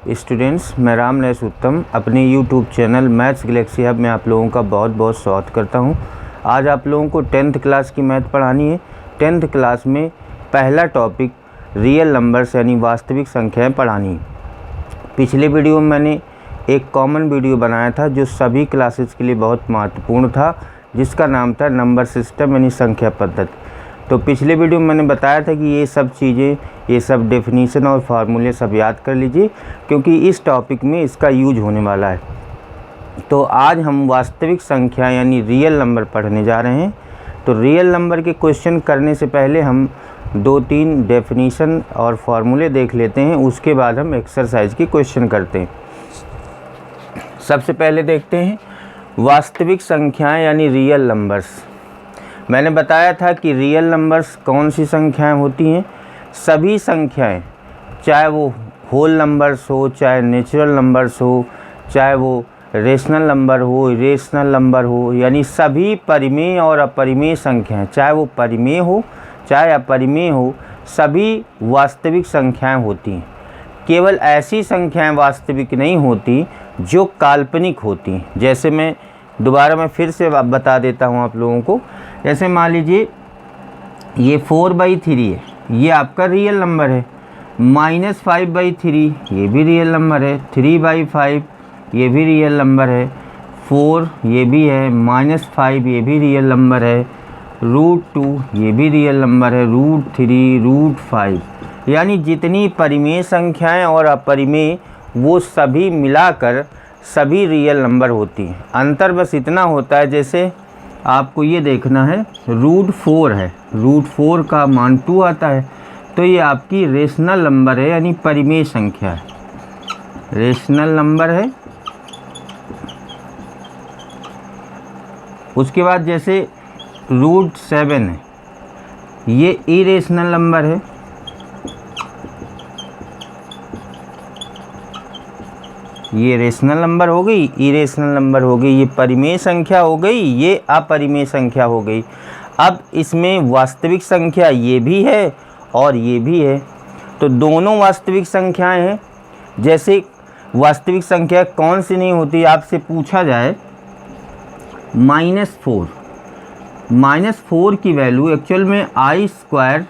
Students, मैं राम नरेश उत्तम अपने YouTube channel maths Galaxy hub में आप लोगों का बहुत बहुत स्वागत करता हूं। आज आप लोगों को 10th क्लास की मैथ पढ़ानी है। 10th क्लास में पहला टॉपिक रियल नंबर्स यानी वास्तविक संख्याएं पढ़ानी है। पिछले वीडियो में मैंने एक कॉमन वीडियो बनाया था जो सभी क्लासेस के लिए बहुत महत्वपूर्ण था, जिसका नाम था नंबर सिस्टम यानी संख्या पद्धति। तो पिछले वीडियो में मैंने बताया था कि ये सब चीज़ें, ये सब डेफिनीशन और फार्मूले सब याद कर लीजिए, क्योंकि इस टॉपिक में इसका यूज होने वाला है। तो आज हम वास्तविक संख्या यानी रियल नंबर पढ़ने जा रहे हैं। तो रियल नंबर के क्वेश्चन करने से पहले हम 2-3 डेफिनीशन और फार्मूले देख लेते हैं, उसके बाद हम एक्सरसाइज की क्वेश्चन करते हैं। सबसे पहले देखते हैं वास्तविक संख्याएं यानी रियल नंबर्स। मैंने बताया था कि रियल नंबर्स कौन सी संख्याएं होती हैं। सभी संख्याएं, चाहे वो होल नंबर्स हो, चाहे नेचुरल नंबर्स हो, चाहे वो रेशनल नंबर हो, इरेशनल नंबर हो, यानी सभी परिमेय और अपरिमेय संख्याएं, चाहे वो परिमेय हो चाहे अपरिमेय हो, सभी वास्तविक संख्याएं होती हैं। केवल ऐसी संख्याएं वास्तविक नहीं होती जो काल्पनिक होती हैं। जैसे मैं फिर से बता देता हूं आप लोगों को। जैसे मान लीजिए ये 4/3 है, ये आपका रियल नंबर है। -5/3 ये भी रियल नंबर है। 3/5 ये भी रियल नंबर है। 4 ये भी है। -5 ये भी रियल नंबर है। √2 ये भी रियल नंबर है। √3 √5 यानी जितनी परिमेय संख्याएं और अपरिमेय, वो सभी मिलाकर सभी रियल नंबर होती हैं। अंतर बस इतना होता है, जैसे आपको ये देखना है √4 है, √4 का मान 2 आता है, तो ये आपकी रेशनल नंबर है यानी परिमेय संख्या है, रेशनल नंबर है। उसके बाद जैसे √7 है, ये इरेशनल नंबर है। ये रेशनल नंबर हो गई, इरेशनल नंबर हो गई, ये परिमेय संख्या हो गई, ये अपरिमेय संख्या हो गई। अब इसमें वास्तविक संख्या ये भी है और ये भी है, तो दोनों वास्तविक संख्याएं हैं। जैसे वास्तविक संख्या कौन सी नहीं होती, आपसे पूछा जाए -4 की वैल्यू एक्चुअल में I²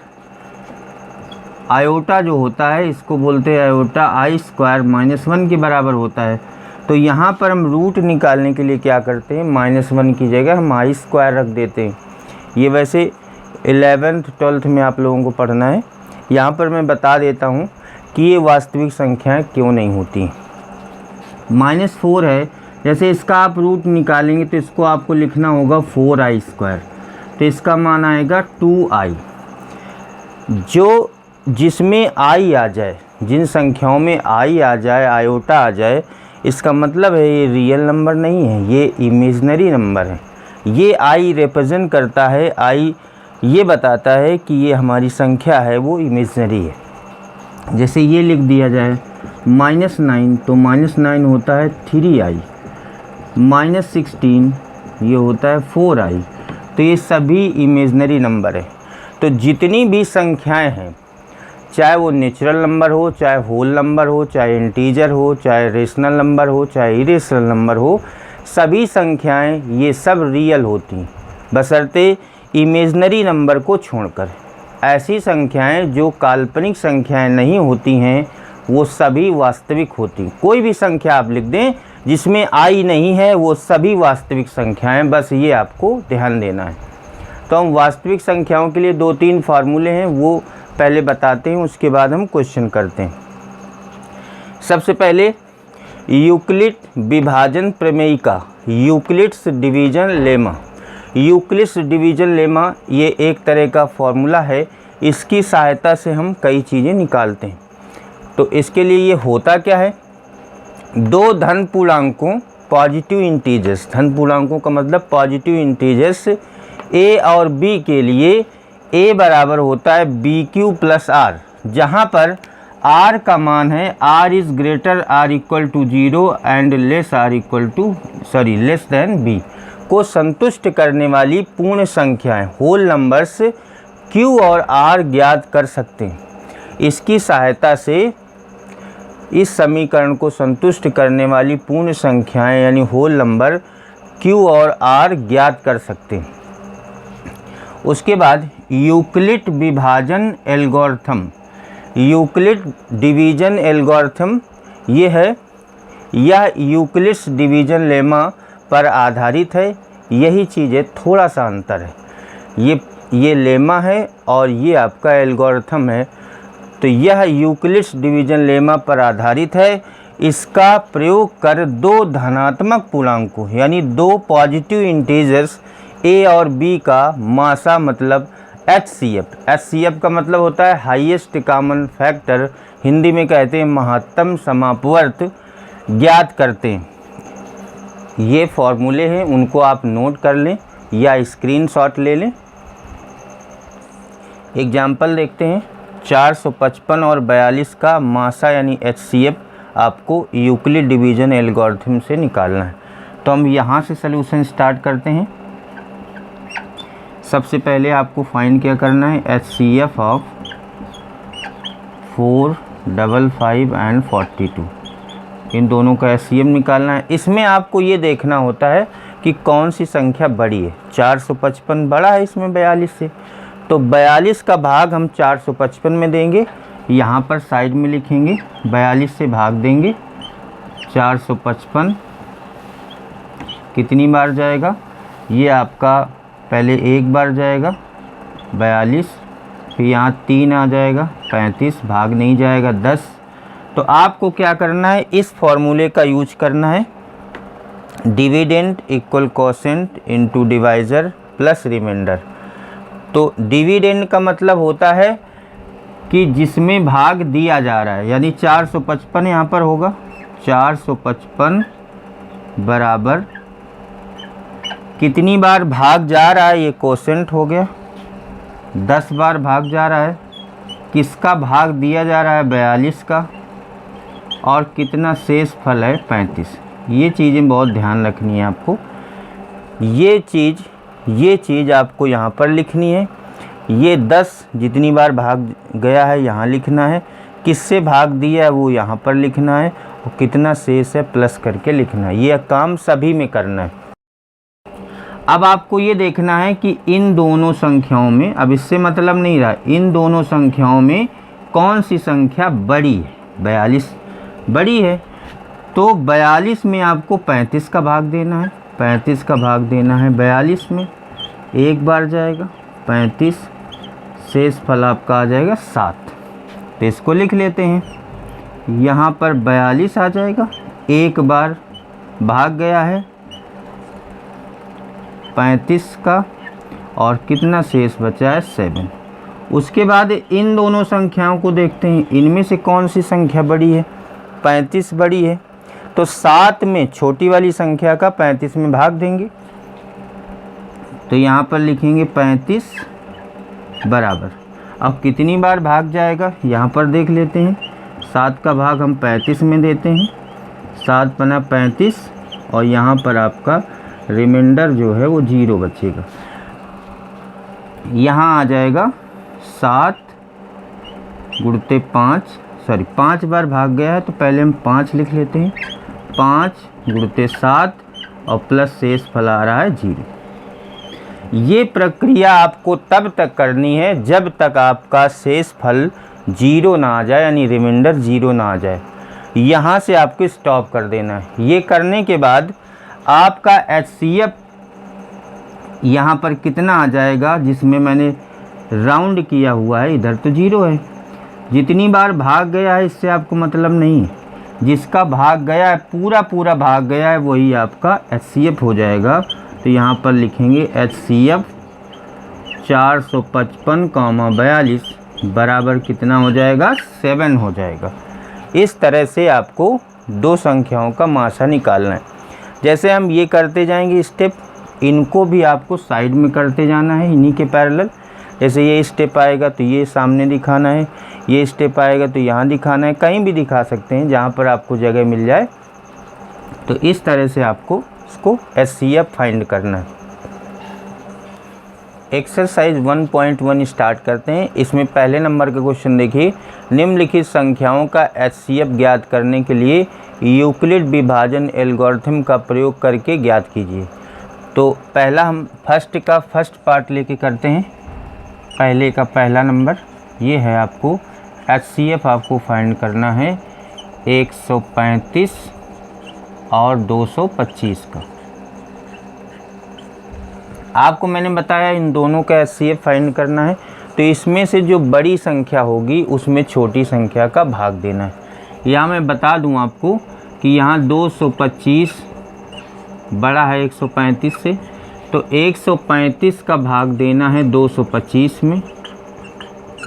आयोटा जो होता है, इसको बोलते हैं आयोटा, I² -1 के बराबर होता है। तो यहाँ पर हम रूट निकालने के लिए क्या करते हैं, -1 की जगह हम I² रख देते हैं। ये वैसे 11th 12th में आप लोगों को पढ़ना है। यहाँ पर मैं बता देता हूँ कि ये वास्तविक संख्याएं क्यों नहीं होती। -4 है, जैसे इसका आप रूट निकालेंगे तो इसको आपको लिखना होगा 4I², तो इसका मान आएगा 2I। जिसमें I आ जाए, जिन संख्याओं में I आ जाए, आयोटा आ जाए, इसका मतलब है ये रियल नंबर नहीं है, ये इमेजिनरी नंबर है। ये I रिप्रेजेंट करता है, I ये बताता है कि ये हमारी संख्या है वो इमेजिनरी है। जैसे ये लिख दिया जाए -9, तो -9 होता है 3I, -16 ये होता है 4I, तो ये सभी इमेजिनरी नंबर है। तो जितनी भी संख्याएं हैं, चाहे वो नेचुरल नंबर हो, चाहे होल नंबर हो, चाहे इंटीजर हो, चाहे रेशनल नंबर हो, चाहे इरेशनल नंबर हो, सभी संख्याएं ये सब रियल होती हैं, बशर्ते इमेजिनरी नंबर को छोड़कर। ऐसी संख्याएं जो काल्पनिक संख्याएं नहीं होती हैं, वो सभी वास्तविक होती हैं। कोई भी संख्या आप लिख दें जिसमें I नहीं है, वो सभी वास्तविक संख्याएं, बस ये आपको ध्यान देना है। तो हम वास्तविक संख्याओं के लिए 2-3 फार्मूले हैं, वो पहले बताते हैं, उसके बाद हम क्वेश्चन करते हैं। सबसे पहले यूक्लिड विभाजन प्रमेयिका, Euclid's division lemma. Euclid's division lemma ये एक तरह का फॉर्मूला है, इसकी सहायता से हम कई चीज़ें निकालते हैं। तो इसके लिए ये होता क्या है, दो धन पूर्णांकों पॉजिटिव इंटीजर्स, धन पूर्णांकों का मतलब पॉजिटिव इंटीजर्स a और b के लिए a बराबर होता है BQ + R, जहाँ पर R का मान है R is greater R equal to 0 and less than B को संतुष्ट करने वाली पूर्ण संख्याएं, होल नंबर्स Q और R ज्ञात कर सकते हैं। इसकी सहायता से इस समीकरण को संतुष्ट करने वाली पूर्ण संख्याएं यानी होल नंबर Q और R ज्ञात कर सकते हैं। उसके बाद यूक्लिड विभाजन एल्गोरिथम, यूक्लिड डिवीजन एल्गोरिथम ये है, यह यूक्लिड्स डिवीजन लेमा पर आधारित है। यही चीज़ है, थोड़ा सा अंतर है, ये लेमा है और ये आपका एल्गोरिथम है। तो यह यूक्लिड्स डिवीजन लेमा पर आधारित है। इसका प्रयोग कर दो धनात्मक पूर्णांकों यानी दो पॉजिटिव इंटीजर्स a और b का मासा मतलब HCF का मतलब होता है हाईएस्ट कॉमन फैक्टर, हिंदी में कहते हैं महत्तम समापवर्त, ज्ञात करते हैं। ये फॉर्मूले हैं, उनको आप नोट कर लें या स्क्रीनशॉट ले लें। एग्जाम्पल देखते हैं, 455 और 42 का मासा यानी HCF आपको यूक्लिड डिवीजन एल्गोरिथम से निकालना है। तो हम यहाँ से सलूशन स्टार्ट करते हैं। सबसे पहले आपको फाइंड क्या करना है, HCF ऑफ 4, 55 एंड 42, इन दोनों का HCF निकालना है। इसमें आपको ये देखना होता है कि कौन सी संख्या बड़ी है। 455 बड़ा है इसमें 42 से, तो 42 का भाग हम 455 में देंगे, यहाँ पर साइड में लिखेंगे 42 से भाग देंगे। 455 कितनी बार जाएगा, ये आपका पहले एक बार जाएगा 42, फिर यहाँ 3 आ जाएगा 35, भाग नहीं जाएगा 10। तो आपको क्या करना है, इस फॉर्मूले का यूज करना है, dividend equal quotient into divisor plus remainder. तो डिविडेंड का मतलब होता है कि जिसमें भाग दिया जा रहा है, यानी 455 यहाँ पर होगा, 455 बराबर कितनी बार भाग जा रहा है, ये कोसेंट हो गया, 10 बार भाग जा रहा है। किसका भाग दिया जा रहा है, 42 का, और कितना शेष फल है 35। ये चीज़ें बहुत ध्यान रखनी है आपको, ये चीज़ आपको यहाँ पर लिखनी है। ये 10 जितनी बार भाग गया है यहाँ लिखना है, किससे भाग दिया है वो यहाँ पर लिखना है, और कितना शेष है प्लस करके लिखना है। ये काम सभी में करना है। अब आपको ये देखना है कि इन दोनों संख्याओं में, अब इससे मतलब नहीं रहा, इन दोनों संख्याओं में कौन सी संख्या बड़ी है। 42 बड़ी है, तो 42 में आपको 35 का भाग देना है, 35 का भाग देना है 42 में, एक बार जाएगा 35, शेष फल आपका आ जाएगा 7। तो इसको लिख लेते हैं, यहाँ पर 42 आ जाएगा, एक बार भाग गया है 35 का, और कितना शेष बचा है 7। उसके बाद इन दोनों संख्याओं को देखते हैं, इनमें से कौन सी संख्या बड़ी है, 35 बड़ी है, तो 7 में छोटी वाली संख्या का 35 में भाग देंगे। तो यहाँ पर लिखेंगे 35 बराबर, अब कितनी बार भाग जाएगा यहाँ पर देख लेते हैं। 7 का भाग हम 35 में देते हैं, 7 बना 35, और यहाँ पर आपका रिमाइंडर जो है वो 0 बचेगा। यहाँ आ जाएगा 7 गुणते 5 बार भाग गया है, तो पहले हम 5 लिख लेते हैं, 5 गुणते 7 और प्लस शेष फल आ रहा है 0। ये प्रक्रिया आपको तब तक करनी है जब तक आपका शेष फल 0 ना आ जाए, यानी रिमाइंडर 0 ना आ जाए। यहाँ से आपको स्टॉप कर देना है। ये करने के बाद आपका HCF यहाँ पर कितना आ जाएगा, जिसमें मैंने राउंड किया हुआ है, इधर तो 0 है। जितनी बार भाग गया है इससे आपको मतलब नहीं है, जिसका भाग गया है पूरा भाग गया है वही आपका HCF हो जाएगा। तो यहाँ पर लिखेंगे HCF 455, 42 बराबर कितना हो जाएगा, 7 हो जाएगा। इस तरह से आपको दो संख्याओं का मासा निकालना है। जैसे हम ये करते जाएंगे स्टेप, इनको भी आपको साइड में करते जाना है इन्हीं के पैरेलल। जैसे ये स्टेप आएगा तो ये सामने दिखाना है, ये स्टेप आएगा तो यहाँ दिखाना है, कहीं भी दिखा सकते हैं जहाँ पर आपको जगह मिल जाए। तो इस तरह से आपको इसको HCF फाइंड करना है। एक्सरसाइज 1.1 स्टार्ट करते हैं। इसमें पहले नंबर का क्वेश्चन देखिए, निम्नलिखित संख्याओं का एचसीएफ ज्ञात करने के लिए यूक्लिड विभाजन एल्गोरिथम का प्रयोग करके ज्ञात कीजिए। तो पहला हम फर्स्ट पार्ट लेके करते हैं। पहले का पहला नंबर ये है, आपको एचसीएफ आपको फाइंड करना है 135 और 225 का। आपको मैंने बताया इन दोनों का एचसीएफ फाइंड करना है, तो इसमें से जो बड़ी संख्या होगी उसमें छोटी संख्या का भाग देना है। यहाँ मैं बता दूँ आपको कि यहाँ 225 बड़ा है 135 से, तो 135 का भाग देना है 225 में।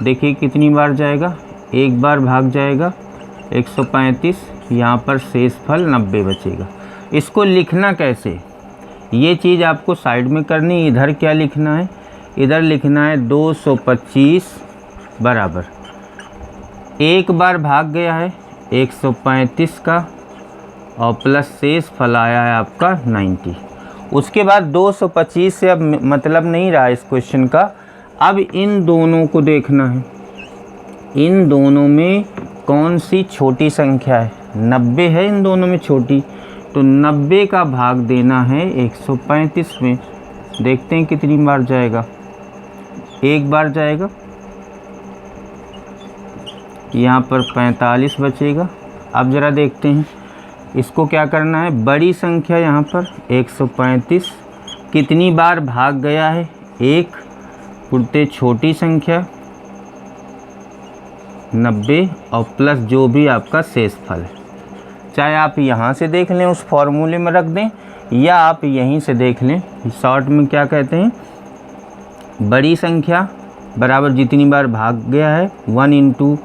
देखिए कितनी बार जाएगा, एक बार भाग जाएगा 135, यहाँ पर शेषफल 90 बचेगा। इसको लिखना कैसे, ये चीज़ आपको साइड में करनी। इधर क्या लिखना है, इधर लिखना है 225 बराबर, एक बार भाग गया है 135 का और प्लस शेष फल आया है आपका 90। उसके बाद 225 से अब मतलब नहीं रहा इस क्वेश्चन का। अब इन दोनों को देखना है, इन दोनों में कौन सी छोटी संख्या है, 90 है इन दोनों में छोटी, तो 90 का भाग देना है 135 में। देखते हैं कितनी बार जाएगा, एक बार जाएगा, यहाँ पर 45 बचेगा। अब ज़रा देखते हैं इसको क्या करना है, बड़ी संख्या यहाँ पर 135 कितनी बार भाग गया है, एक, पुरते छोटी संख्या 90 और प्लस जो भी आपका शेषफल है। चाहे आप यहाँ से देख लें उस फॉर्मूले में रख दें, या आप यहीं से देख लें। शॉर्ट में क्या कहते हैं, बड़ी संख्या बराबर जितनी बार भाग गया है 1 इंटू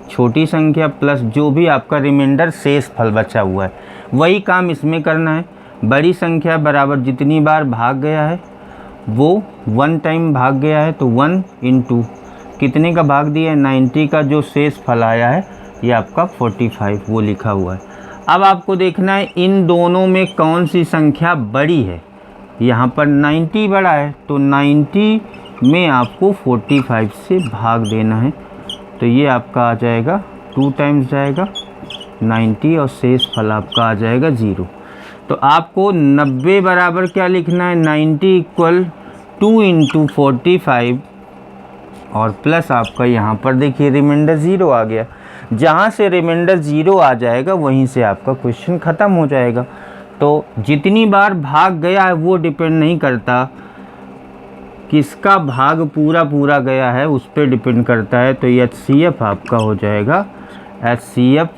छोटी संख्या प्लस जो भी आपका रिमाइंडर शेष फल बचा हुआ है, वही काम इसमें करना है। बड़ी संख्या बराबर जितनी बार भाग गया है वो 1 टाइम भाग गया है, तो 1 इंटू कितने का भाग दिया है 90 का जो शेष फल आया है ये आपका 45 वो लिखा हुआ है। अब आपको देखना है इन दोनों में कौन सी संख्या बड़ी है। यहाँ पर 90 बड़ा है, तो 90 में आपको 45 से भाग देना है, तो ये आपका आ जाएगा 2 टाइम्स जाएगा 90 और शेष फल आपका आ जाएगा 0। तो आपको 90 बराबर क्या लिखना है, 90 इक्वल 2 इंटू 45 और प्लस आपका यहाँ पर देखिए रिमाइंडर 0 आ गया। जहाँ से रिमाइंडर 0 आ जाएगा वहीं से आपका क्वेश्चन ख़त्म हो जाएगा। तो जितनी बार भाग गया है वो डिपेंड नहीं करता, किसका भाग पूरा गया है उस पर डिपेंड करता है। तो एचसीएफ आपका हो जाएगा, एचसीएफ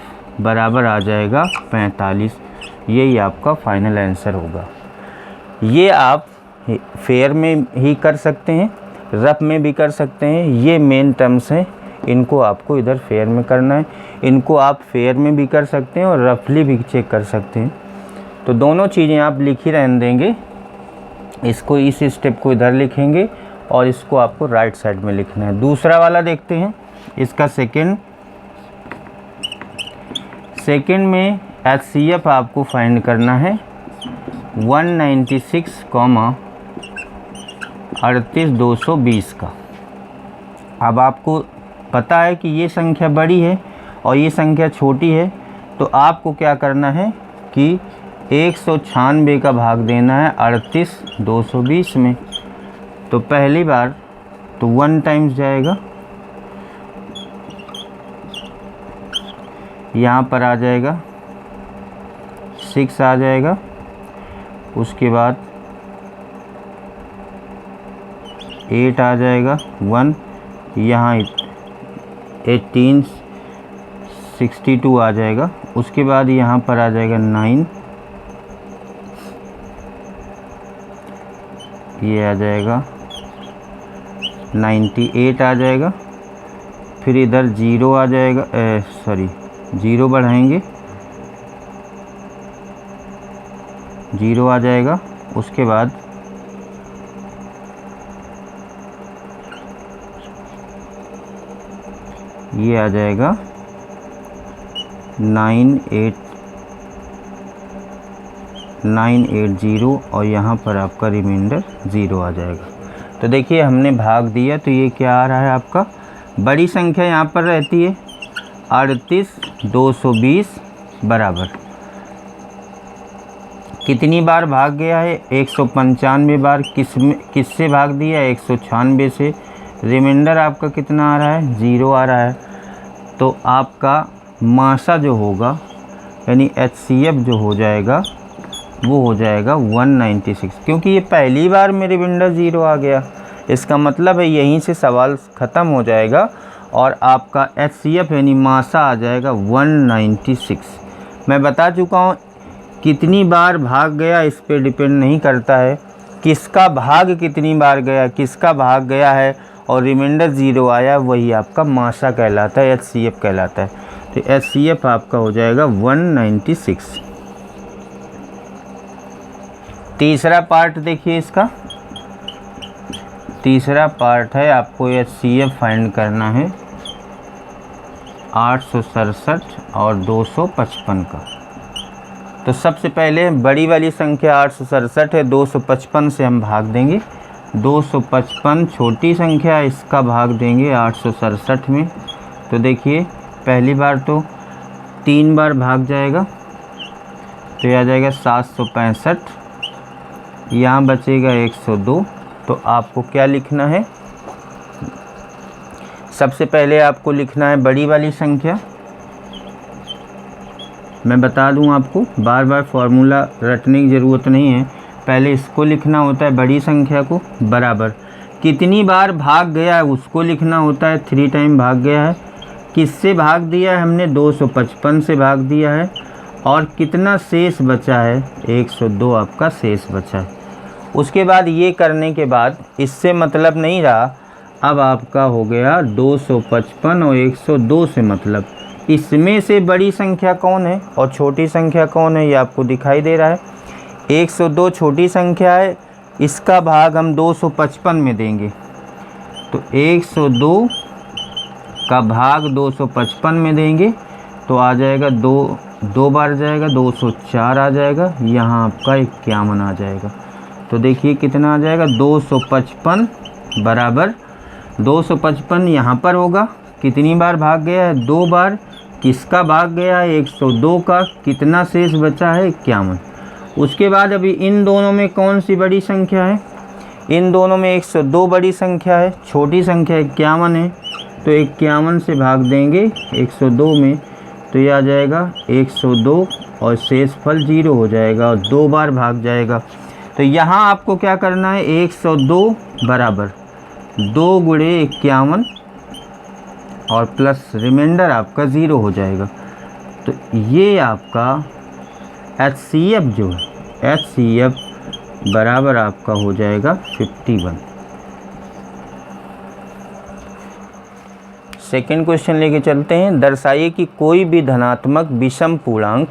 बराबर आ जाएगा 45। यही आपका फाइनल आंसर होगा। ये आप फेयर में ही कर सकते हैं, रफ में भी कर सकते हैं। ये मेन टर्म्स हैं, इनको आपको इधर फेयर में करना है। इनको आप फेयर में भी कर सकते हैं और रफली भी चेक कर सकते हैं। तो दोनों चीज़ें आप लिख ही रहने देंगे। इसको इस स्टेप को इधर लिखेंगे और इसको आपको राइट साइड में लिखना है। दूसरा वाला देखते हैं, इसका सेकंड में एचसीएफ आपको फाइंड करना है 196,38,220 का। अब आपको पता है कि ये संख्या बड़ी है और ये संख्या छोटी है, तो आपको क्या करना है कि 196 का भाग देना है 38,220 में। तो पहली बार तो 1 टाइम्स जाएगा, यहाँ पर आ जाएगा 6 आ जाएगा, उसके बाद 8 आ जाएगा 1, यहाँ 18 62 आ जाएगा, उसके बाद यहाँ पर आ जाएगा 9, ये आ जाएगा 98 आ जाएगा, फिर इधर 0 आ जाएगा, 0 बढ़ाएंगे 0 आ जाएगा, उसके बाद ये आ जाएगा 980 और यहाँ पर आपका रिमाइंडर 0 आ जाएगा। तो देखिए हमने भाग दिया, तो ये क्या आ रहा है आपका, बड़ी संख्या यहाँ पर रहती है 38 220 बराबर कितनी बार भाग गया है, 195 बार। किससे भाग दिया, 196 से। रिमाइंडर आपका कितना आ रहा है, 0 आ रहा है। तो आपका मासा जो होगा यानी HCF जो हो जाएगा वो हो जाएगा 196, क्योंकि ये पहली बार में रिमाइंडर 0 आ गया। इसका मतलब है यहीं से सवाल ख़त्म हो जाएगा और आपका HCF यानी मासा आ जाएगा 196। मैं बता चुका हूँ कितनी बार भाग गया इस पे डिपेंड नहीं करता है, किसका भाग कितनी बार गया, किसका भाग गया है और रिमाइंडर 0 आया, वही आपका मासा कहलाता है, HCF कहलाता है। तो HCF आपका हो जाएगा 196। तीसरा पार्ट देखिए इसका, तीसरा पार्ट है आपको HCF फाइंड करना है 867 और 255 का। तो सबसे पहले बड़ी वाली संख्या 867 है, 255 से हम भाग देंगे। 255 छोटी संख्या, इसका भाग देंगे 867 में। तो देखिए पहली बार तो 3 बार भाग जाएगा, तो यह आ जाएगा 765, यहाँ बचेगा 102। तो आपको क्या लिखना है, सबसे पहले आपको लिखना है बड़ी वाली संख्या। मैं बता दूं आपको, बार बार फार्मूला रटने की ज़रूरत नहीं है, पहले इसको लिखना होता है बड़ी संख्या को, बराबर कितनी बार भाग गया है उसको लिखना होता है, 3 टाइम भाग गया है। किससे भाग दिया है हमने, 255 से भाग दिया है। और कितना शेष बचा है, 102 आपका शेष बचा है। उसके बाद ये करने के बाद इससे मतलब नहीं रहा, अब आपका हो गया 255 और 102 से मतलब, इसमें से बड़ी संख्या कौन है और छोटी संख्या कौन है ये आपको दिखाई दे रहा है। 102 छोटी संख्या है, इसका भाग हम 255 में देंगे। तो 102 का भाग 255 में देंगे तो आ जाएगा 2 बार जाएगा, 204 आ जाएगा, यहाँ आपका 51 आ जाएगा। तो देखिए कितना आ जाएगा, 255 बराबर 255 यहाँ पर होगा, कितनी बार भाग गया है, 2 बार। किसका भाग गया है, 102 का, कितना शेष बचा है, 51। उसके बाद अभी इन दोनों में कौन सी बड़ी संख्या है, इन दोनों में 102 बड़ी संख्या है, छोटी संख्या 51 है। तो 51 से भाग देंगे 102 में, तो ये आ जाएगा 102 और शेषफल 0 हो जाएगा और 2 बार भाग जाएगा। तो यहाँ आपको क्या करना है, 102 बराबर 2 गुणे 51 और प्लस रिमाइंडर आपका 0 हो जाएगा। तो ये आपका HCF जो है, HCF बराबर आपका हो जाएगा 51। सेकेंड क्वेश्चन लेके चलते हैं। दर्शाइए कि कोई भी धनात्मक विषम पूर्णांक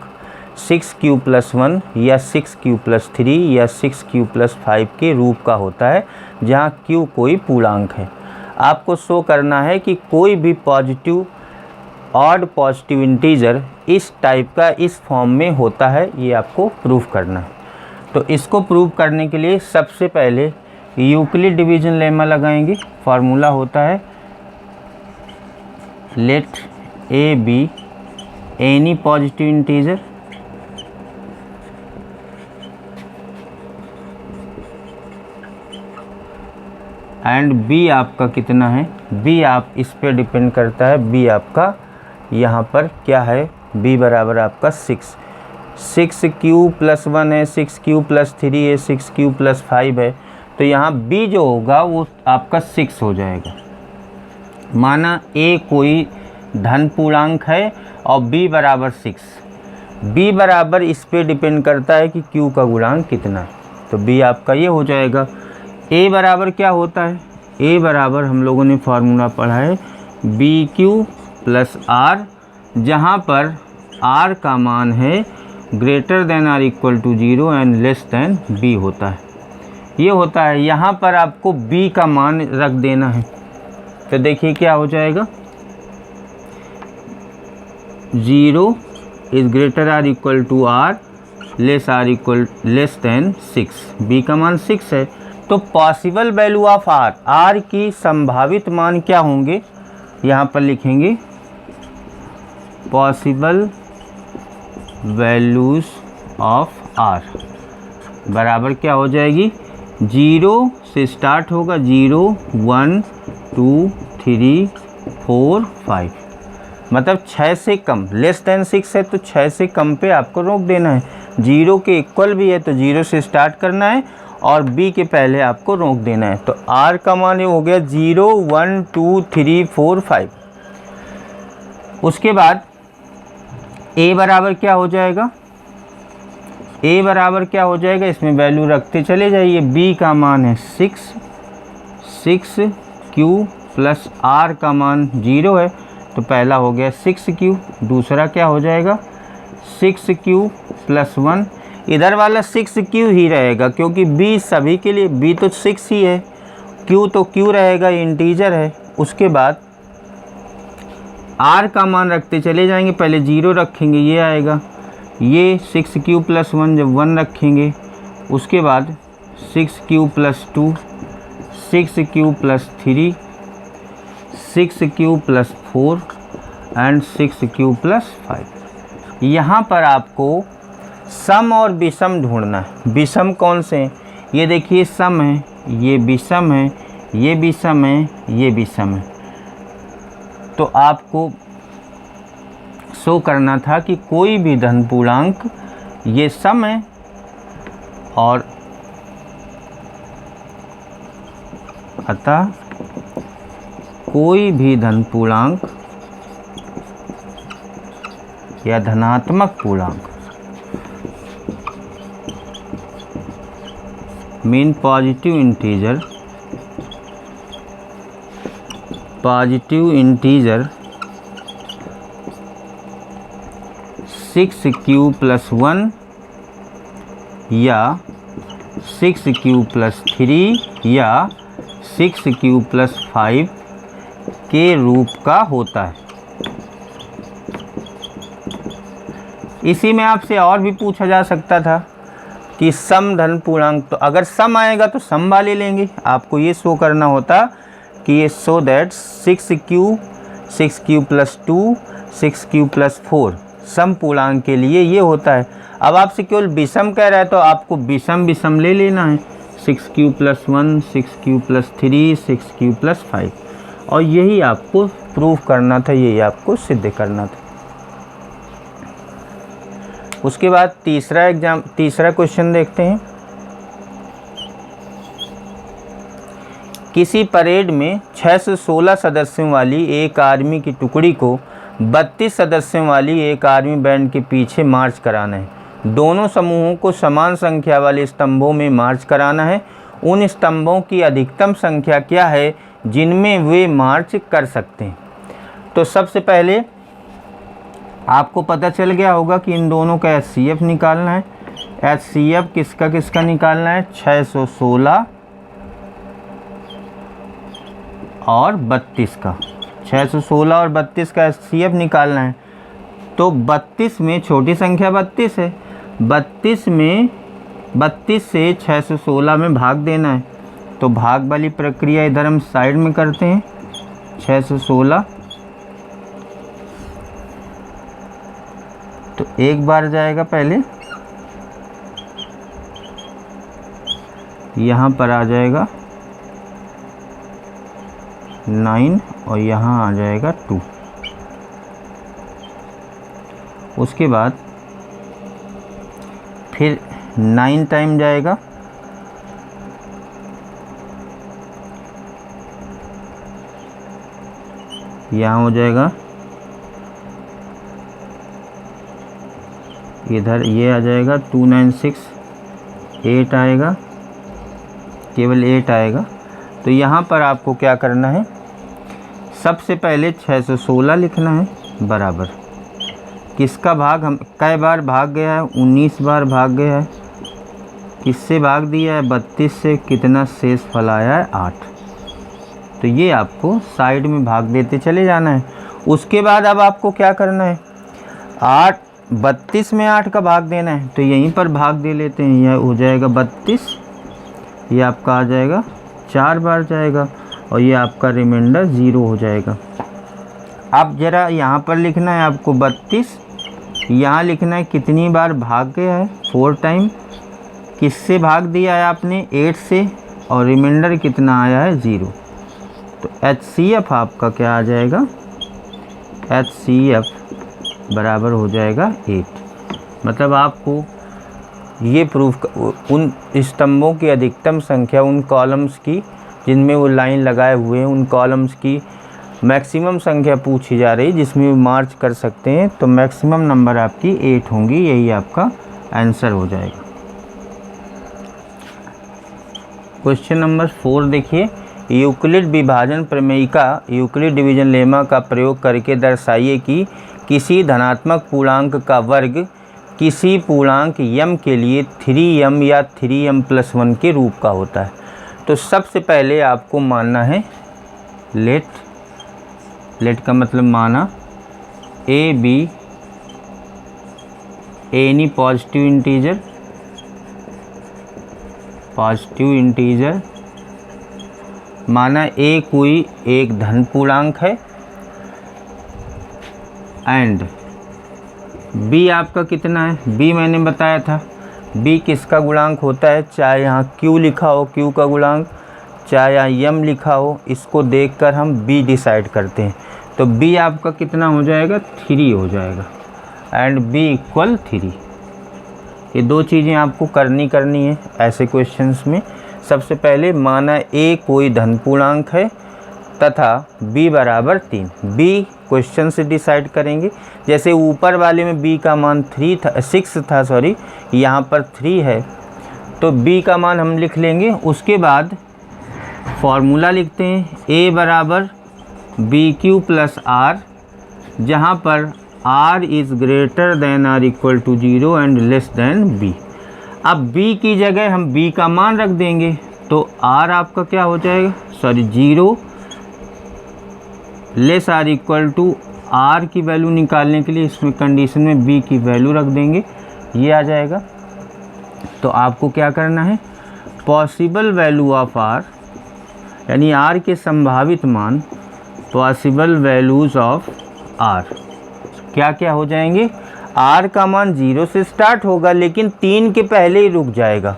6q+1 या 6q+3 या 6q+5 के रूप का होता है जहाँ q कोई पूर्णांक है। आपको शो करना है कि कोई भी पॉजिटिव ऑड पॉजिटिव इंटीजर इस टाइप का इस फॉर्म में होता है, ये आपको प्रूव करना है। तो इसको प्रूव करने के लिए सबसे पहले यूक्लिड डिवीजन लेमा लगाएंगे। फार्मूला होता है let A B any positive integer and B आपका कितना है, बी आप इस पे डिपेंड करता है, बी आपका यहाँ पर क्या है, बी बराबर आपका 6q+1 है, 6q+3 है, 6q+5 है। तो यहाँ बी जो होगा वो आपका 6 हो जाएगा। माना ए कोई धन पूर्णांक है और बी बराबर 6, बी बराबर इस पे डिपेंड करता है कि क्यू का गुणांक कितना है। तो बी आपका ये हो जाएगा। ए बराबर क्या होता है, ए बराबर हम लोगों ने फार्मूला पढ़ा है BQ+R, जहाँ पर R का मान है greater than R equal to 0 and less than B होता है, ये होता है। यहाँ पर आपको B का मान रख देना है। तो देखिए क्या हो जाएगा, 0 is greater R equal to R less than 6, B का मान 6 है। तो possible value of R, R की संभावित मान क्या होंगे, यहाँ पर लिखेंगे पॉसिबल वैल्यूज ऑफ आर बराबर क्या हो जाएगी, 0 से स्टार्ट होगा, 0 1 2 3 4 5, मतलब 6 से कम, लेस देन 6 है तो 6 से कम पे आपको रोक देना है। 0 के इक्वल भी है तो 0 से स्टार्ट करना है और b के पहले आपको रोक देना है। तो r का मान ये हो गया 0 1 2 3 4 5। उसके बाद a बराबर क्या हो जाएगा, a बराबर क्या हो जाएगा, इसमें वैल्यू रखते चले जाइए। b का मान है 6 q प्लस r का मान 0 है तो पहला हो गया 6q, दूसरा क्या हो जाएगा 6q प्लस 1, इधर वाला 6q ही रहेगा क्योंकि b सभी के लिए, b तो 6 ही है, q तो q रहेगा, इंटीजर है। उसके बाद r का मान रखते चले जाएंगे, पहले 0 रखेंगे ये आएगा, ये 6q प्लस 1 जब 1 रखेंगे, उसके बाद 6q plus 2, 6q plus 3, 6q plus 4 and 6q plus 5। यहाँ पर आपको सम और विषम ढूंढना है। विषम कौन से हैं, ये देखिए सम है, ये विषम है, ये विषम है, ये विषम है। तो आपको शो करना था कि कोई भी धन पूर्णांक ये सम है और अतः कोई भी धन पूर्णांक या धनात्मक पूर्णांक mean positive integer 6q plus 1 या 6q प्लस 3 या 6q प्लस 5 के रूप का होता है। इसी में आपसे और भी पूछा जा सकता था कि सम धन पूर्णांक, तो अगर सम आएगा तो सम वाले लेंगे। आपको ये शो करना होता कि ये show that 6q plus 2 6q plus 4 सम पूर्णांक के लिए ये होता है। अब आपसे केवल विषम कह रहा है तो आपको विषम विषम ले लेना है, 6q plus 1 6q plus 3 6q plus 5, और यही आपको प्रूफ करना था, यही आपको सिद्ध करना था। उसके बाद तीसरा क्वेश्चन देखते हैं। किसी परेड में 6 से 16 सदस्यों वाली एक आर्मी की टुकड़ी को 32 सदस्यों वाली एक आर्मी बैंड के पीछे मार्च कराना है। दोनों समूहों को समान संख्या वाले स्तंभों में मार्च कराना है। उन स्तंभों की अधिकतम संख्या क्या है जिनमें वे मार्च कर सकते हैं। तो सबसे पहले आपको पता चल गया होगा कि इन दोनों का HCF निकालना है। HCF किसका किसका निकालना है, 616 और 32 का, 616 और 32 का HCF निकालना है। तो 32 में छोटी संख्या 32 है, 32 से 616 में भाग देना है। तो भाग वाली प्रक्रिया इधर हम साइड में करते हैं। 616 तो एक बार जाएगा, पहले यहाँ पर आ जाएगा 9 और यहाँ आ जाएगा 2। उसके बाद फिर 9 टाइम जाएगा, यहाँ हो जाएगा, इधर ये आ जाएगा 2 9 6 8 आएगा, केवल 8 आएगा। तो यहाँ पर आपको क्या करना है, सबसे पहले 616 लिखना है बराबर किसका भाग, हम कई बार भाग गया है, 19 बार भाग गया है। किससे भाग दिया है, 32 से, कितना शेष फल आया है 8। तो ये आपको साइड में भाग देते चले जाना है। उसके बाद अब आपको क्या करना है, 32 में 8 का भाग देना है। तो यहीं पर भाग दे लेते हैं, यह हो जाएगा 32, ये आपका आ जाएगा 4 बार जाएगा और ये आपका रिमाइंडर 0 हो जाएगा। अब ज़रा यहाँ पर लिखना है आपको 32, यहाँ लिखना है कितनी बार भाग गया है 4 टाइम, किससे भाग दिया है आपने 8 से, और रिमाइंडर कितना आया है 0। तो HCF आपका क्या आ जाएगा, HCF बराबर हो जाएगा 8। मतलब आपको ये प्रूफ उन स्तंभों की अधिकतम संख्या, उन कॉलम्स की जिनमें वो लाइन लगाए हुए हैं, उन कॉलम्स की मैक्सिमम संख्या पूछी जा रही है जिसमें वो मार्च कर सकते हैं। तो मैक्सिमम नंबर आपकी 8 होंगी, यही आपका आंसर हो जाएगा। क्वेश्चन नंबर 4 देखिए, यूक्लिड विभाजन प्रमेयिका यूक्लिड डिवीजन लेमा का प्रयोग करके दर्शाइए कि किसी धनात्मक पूर्णांक का वर्ग किसी पूर्णांक m के लिए 3m या 3m+1 के रूप का होता है। तो सबसे पहले आपको मानना है लेट का मतलब माना a b any positive integer, माना a कोई एक धन पूर्णांक है एंड b आपका कितना है, b मैंने बताया था b किसका गुणांक होता है, चाहे यहाँ q लिखा हो q का गुणांक, चाहे यहाँ m लिखा हो, इसको देखकर हम b डिसाइड करते हैं। तो b आपका कितना हो जाएगा 3 हो जाएगा एंड b इक्वल 3। ये दो चीज़ें आपको करनी है ऐसे क्वेश्चंस में। सबसे पहले माना a कोई धन पूर्णांक है तथा b बराबर 3, b क्वेश्चन से डिसाइड करेंगे। जैसे ऊपर वाले में b का मान 6 था, यहाँ पर 3 है, तो b का मान हम लिख लेंगे। उसके बाद फॉर्मूला लिखते हैं a बराबर BQ प्लस R, जहाँ पर R is greater than R equal to 0 and less than b। अब b की जगह हम b का मान रख देंगे, तो R आपका क्या हो जाएगा, 0 less R equal to R की वैल्यू निकालने के लिए इसमें कंडीशन में b की वैल्यू रख देंगे, ये आ जाएगा। तो आपको क्या करना है, पॉसिबल वैल्यू ऑफ R यानी R के संभावित मान, पॉसिबल वैल्यूज़ ऑफ R क्या क्या हो जाएंगे। R का मान 0 से स्टार्ट होगा लेकिन 3 के पहले ही रुक जाएगा,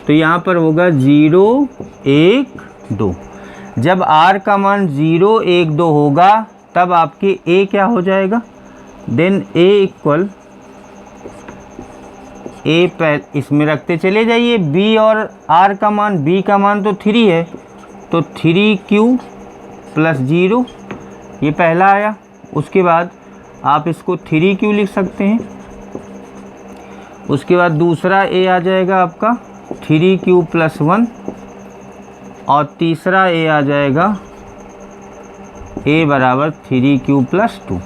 तो यहाँ पर होगा 0 1 2। जब R का मान 0 1 2 होगा तब आपके A क्या हो जाएगा, देन A इक्वल A इसमें रखते चले जाइए B और R का मान, B का मान तो 3 है तो 3Q प्लस 0, ये पहला आया। उसके बाद आप इसको 3Q लिख सकते हैं। उसके बाद दूसरा A आ जाएगा आपका 3Q प्लस 1 और तीसरा A आ जाएगा A बराबर 3Q प्लस 2।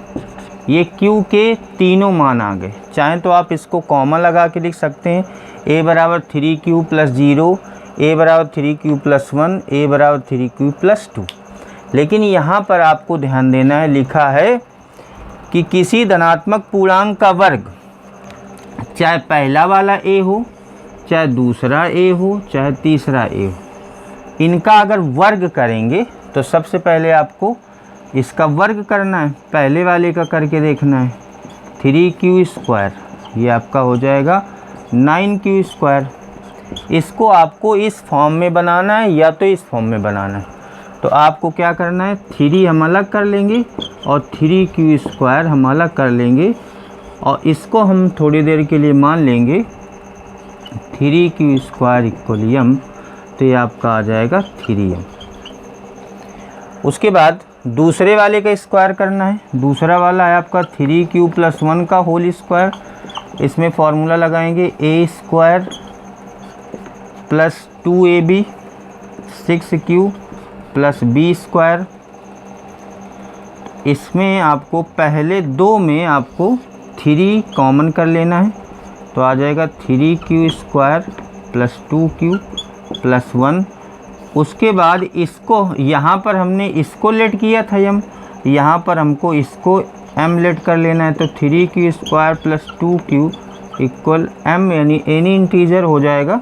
ये Q के तीनों मान आ गए। चाहें तो आप इसको कॉमा लगा के लिख सकते हैं, A बराबर 3Q प्लस 0, A बराबर 3Q प्लस 1, A बराबर 3Q प्लस 2। लेकिन यहाँ पर आपको ध्यान देना है, लिखा है कि किसी धनात्मक पूर्णांक का वर्ग, चाहे पहला वाला A हो, चाहे दूसरा A हो, चाहे तीसरा A हो, इनका अगर वर्ग करेंगे तो सबसे पहले आपको इसका वर्ग करना है। पहले वाले का करके देखना है, 3Q², ये आपका हो जाएगा 9Q²। इसको आपको इस फॉर्म में बनाना है या तो इस फॉर्म में बनाना है। तो आपको क्या करना है, 3 हम अलग कर लेंगे और 3Q² हम अलग कर लेंगे और इसको हम थोड़ी देर के लिए मान लेंगे 3Q² इक्वल m, तो ये आपका आ जाएगा 3m। उसके बाद दूसरे वाले का स्क्वायर करना है। दूसरा वाला है आपका 3Q प्लस 1 का होल स्क्वायर। इसमें फॉर्मूला लगाएंगे A² plus 2AB 6Q plus B²। इसमें आपको पहले दो में आपको 3 कॉमन कर लेना है, तो आ जाएगा 3Q² प्लस 2Q प्लस 1। उसके बाद इसको यहाँ पर हमने इसको लेट किया था m, यहाँ पर हमको इसको m लेट कर लेना है, तो 3Q² plus 2Q equal m, यानी एनी इंटीजर हो जाएगा।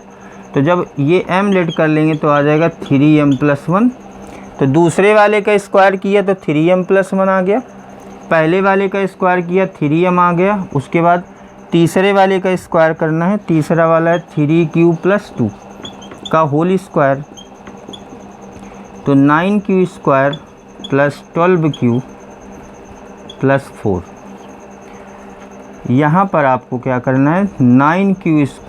तो जब ये m लेट कर लेंगे तो आ जाएगा 3m+1। तो दूसरे वाले का स्क्वायर किया तो 3m+1 आ गया, पहले वाले का स्क्वायर किया 3m आ गया। उसके बाद तीसरे वाले का स्क्वायर करना है, तीसरा वाला है 3q+2 का होल स्क्वायर, तो 9q² + 12q+4। यहाँ पर आपको क्या करना है, 9q² +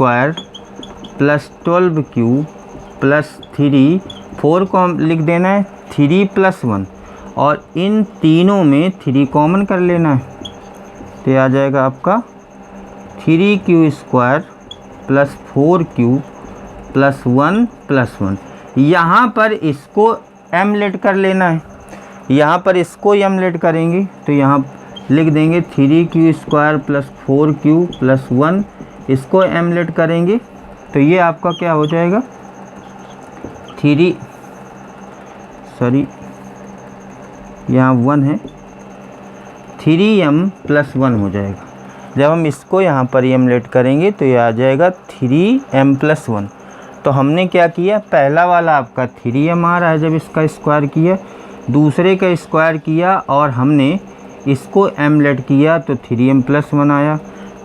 12q+3, 4 को लिख देना है 3+1 और इन तीनों में 3 कॉमन कर लेना है, तो ये आ जाएगा आपका 3q² + 4q+1+1। यहाँ पर इसको m लेट कर लेना है, यहाँ पर इसको m लेट करेंगे तो यहाँ लिख देंगे 3q² + 4q+1, इसको m लेट करेंगे तो ये आपका क्या हो जाएगा, यहाँ 1 है, 3m+1 हो जाएगा। जब हम इसको यहाँ पर m लेट करेंगे तो ये आ जाएगा 3m+1। तो हमने क्या किया, पहला वाला आपका 3m आ रहा है जब इसका स्क्वायर किया, दूसरे का स्क्वायर किया और हमने इसको m लेट किया तो 3m+1 आया,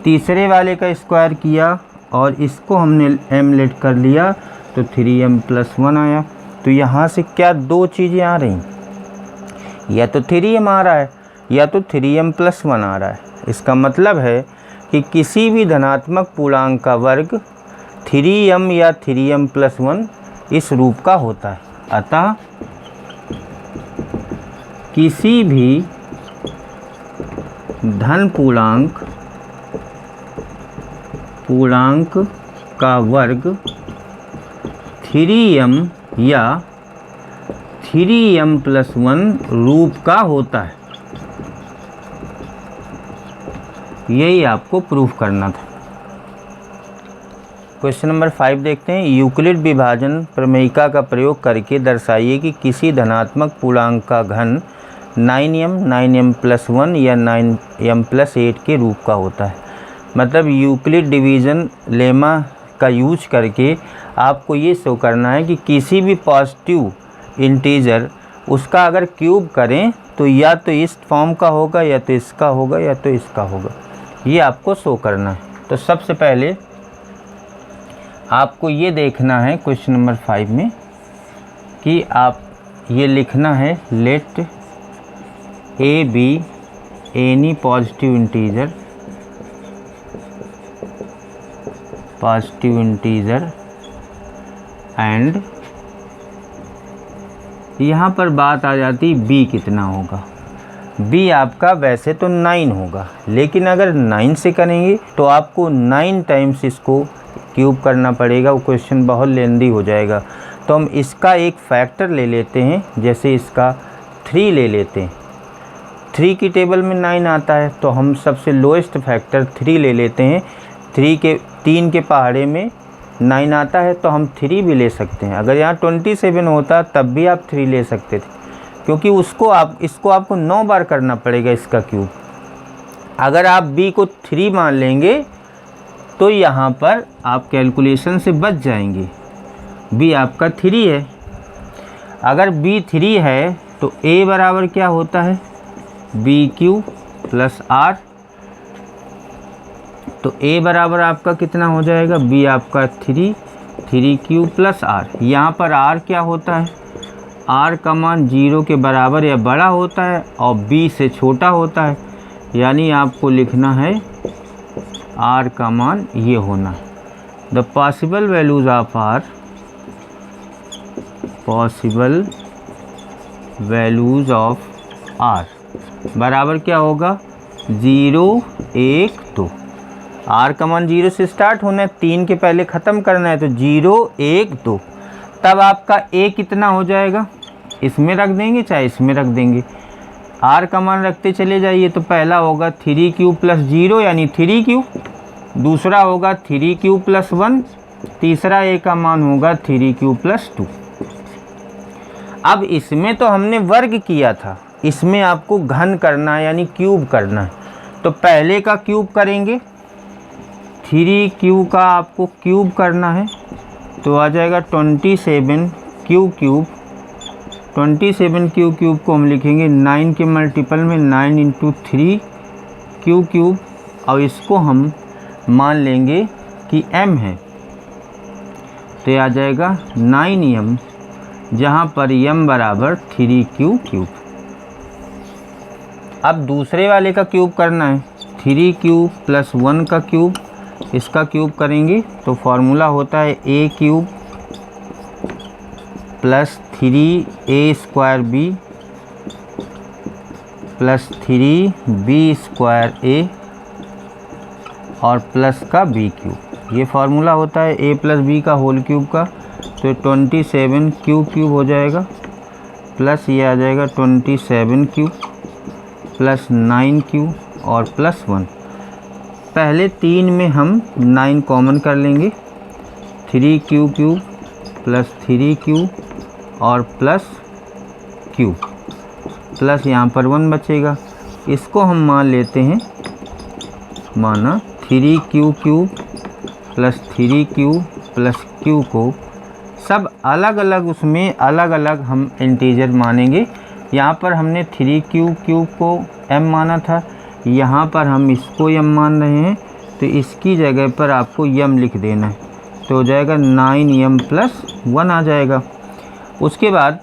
तीसरे वाले का स्क्वायर किया और इसको हमने m लेट कर लिया तो 3m+1 आया। तो यहाँ से क्या दो चीज़ें आ रही, या तो 3m आ रहा है या तो 3m+1 आ रहा है। इसका मतलब है कि किसी भी धनात्मक पूर्णांक का वर्ग 3m या 3m+1 इस रूप का होता है। अतः किसी भी धन पूर्णांक का वर्ग 3m या 3m+1 रूप का होता है। यही आपको प्रूफ करना था। क्वेश्चन नंबर 5 देखते हैं। यूक्लिड विभाजन प्रमेयिका का प्रयोग करके दर्शाइए कि किसी धनात्मक पूर्णांक का घन 9m, 9m+1 या 9m+8 के रूप का होता है। मतलब यूक्लिड डिवीज़न लेमा का यूज करके आपको ये शो करना है कि किसी भी पॉजिटिव इंटीजर उसका अगर क्यूब करें तो या तो इस फॉर्म का होगा या तो इसका होगा या तो इसका होगा, ये आपको शो करना है। तो सबसे पहले आपको ये देखना है क्वेश्चन नंबर 5 में कि आप ये लिखना है let A B any positive integer and यहाँ पर बात आ जाती b कितना होगा। b आपका वैसे तो 9 होगा, लेकिन अगर 9 से करेंगे तो आपको 9 टाइम्स इसको क्यूब करना पड़ेगा, वो क्वेश्चन बहुत लेंदी हो जाएगा। तो हम इसका एक फैक्टर ले लेते हैं, जैसे इसका 3 ले लेते हैं। 3 की टेबल में 9 आता है तो हम सबसे लोएस्ट फैक्टर 3 ले लेते हैं। 3 के पहाड़े में 9 आता है तो हम 3 भी ले सकते हैं। अगर यहाँ 27 होता तब भी आप 3 ले सकते थे, क्योंकि इसको आपको 9 बार करना पड़ेगा इसका क्यूब। अगर आप b को 3 मान लेंगे तो यहाँ पर आप कैलकुलेशन से बच जाएंगे। b आपका 3 है, अगर b 3 है तो a बराबर क्या होता है, bq + r। तो a बराबर आपका कितना हो जाएगा, b आपका 3q + r। यहाँ पर r क्या होता है, r का मान 0 के बराबर या बड़ा होता है और b से छोटा होता है, यानी आपको लिखना है r का मान ये होना। The possible values of r बराबर क्या होगा, 0, 1, 2। r का मान 0 से स्टार्ट होना है, 3 के पहले ख़त्म करना है, तो 0, 1, 2। तब आपका a कितना हो जाएगा, इसमें रख देंगे चाहे इसमें रख देंगे, r का मान रखते चले जाइए। तो पहला होगा 3q + 0 यानी 3q, दूसरा होगा 3q + 1, तीसरा a का मान होगा 3q + 2। अब इसमें तो हमने वर्ग किया था, इसमें आपको घन करना है यानी क्यूब करना है। तो पहले का क्यूब करेंगे, 3q का आपको क्यूब करना है तो आ जाएगा 27 क्यू क्यूब। 27 क्यू क्यूब को हम लिखेंगे 9 के मल्टीपल में 9 इंटू 3 क्यू क्यूब, और इसको हम मान लेंगे कि m है, तो ये आ जाएगा 9m, जहाँ पर m बराबर 3 क्यू क्यूब। अब दूसरे वाले का क्यूब करना है, 3 क्यूब प्लस 1 का क्यूब, इसका क्यूब करेंगे तो फॉर्मूला होता है a cube plus 3a square b plus 3b square a और प्लस का b क्यूब। ये फार्मूला होता है a प्लस b का होल क्यूब का, तो 27 क्यू क्यूब हो जाएगा, प्लस ये आ जाएगा 27 क्यू प्लस 9 क्यू और प्लस 1। पहले 3 में हम 9 कॉमन कर लेंगे, 3 क्यू क्यूब प्लस 3 क्यू और प्लस क्यू, प्लस यहाँ पर 1 बचेगा। इसको हम मान लेते हैं, माना 3 Q cube plus 3 Q plus Q को सब अलग अलग, उसमें अलग अलग हम इंटीजर मानेंगे। यहाँ पर हमने 3 क्यू क्यूब को m माना था, यहाँ पर हम इसको m मान रहे हैं, तो इसकी जगह पर आपको m लिख देना है, तो हो जाएगा 9m प्लस 1 आ जाएगा। उसके बाद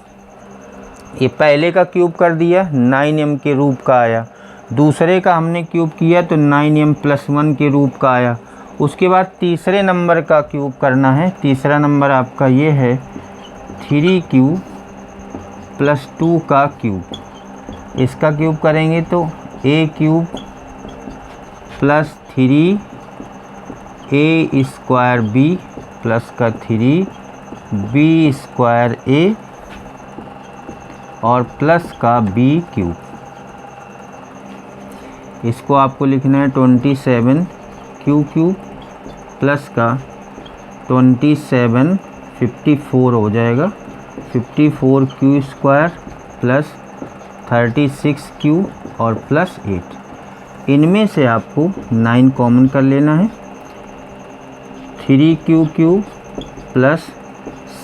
ये पहले का क्यूब कर दिया, 9m के रूप का आया, दूसरे का हमने क्यूब किया तो 9m प्लस 1 के रूप का आया। उसके बाद तीसरे नंबर का क्यूब करना है, तीसरा नंबर आपका ये है 3q प्लस 2 का क्यूब, इसका क्यूब करेंगे तो a cube plus 3a square b plus का 3b स्क्वायर a और प्लस का b क्यूब। इसको आपको लिखना है 27 क्यू क्यूब प्लस का 27 54 हो जाएगा, 54 क्यू स्क्वायर प्लस 36 क्यू और प्लस 8। इनमें से आपको 9 कॉमन कर लेना है, 3 Q cube plus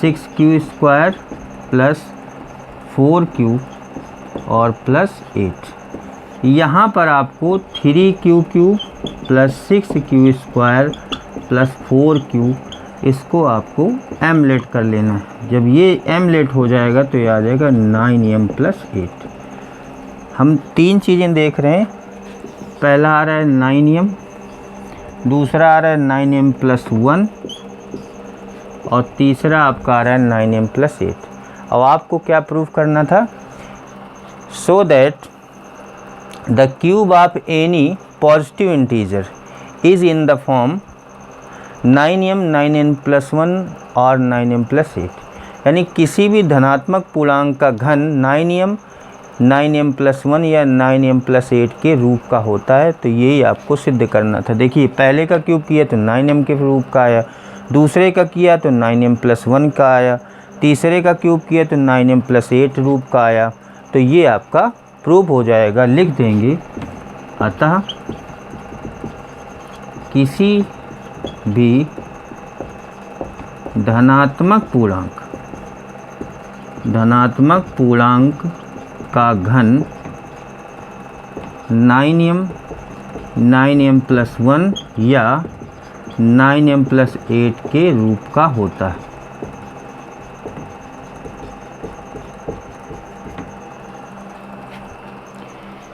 6 Q square plus 4 Q और प्लस 8। यहाँ पर आपको 3 Q cube plus 6 Q square plus 4 Q, इसको आपको एमलेट कर लेना है। जब ये एमलेट हो जाएगा तो ये आ जाएगा 9m प्लस 8। हम 3 चीज़ें देख रहे हैं, पहला आ रहा है 9m, दूसरा आ रहा है 9m प्लस 1 और तीसरा आपका आ रहा है 9m प्लस 8। अब आपको क्या प्रूफ करना था, so that the cube of any positive integer is in the form 9m 9n plus 1 और 9m प्लस 8, यानी किसी भी धनात्मक पूर्णांक का घन 9m 9m प्लस 1 या 9m प्लस 8 के रूप का होता है। तो यही आपको सिद्ध करना था। देखिए पहले का क्यूब किया तो 9m के रूप का आया, दूसरे का किया तो 9m प्लस 1 का आया, तीसरे का क्यूब किया तो 9m प्लस 8 रूप का आया। तो ये आपका प्रूफ हो जाएगा, लिख देंगे। अतः किसी भी धनात्मक पूर्णांक का घन 9m प्लस 1 या 9m प्लस 8 के रूप का होता है।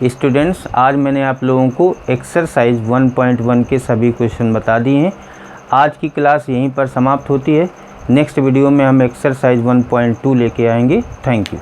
स्टूडेंट्स, आज मैंने आप लोगों को एक्सरसाइज 1.1 के सभी क्वेश्चन बता दिए हैं। आज की क्लास यहीं पर समाप्त होती है। नेक्स्ट वीडियो में हम एक्सरसाइज 1.2 लेके आएंगे। Thank you.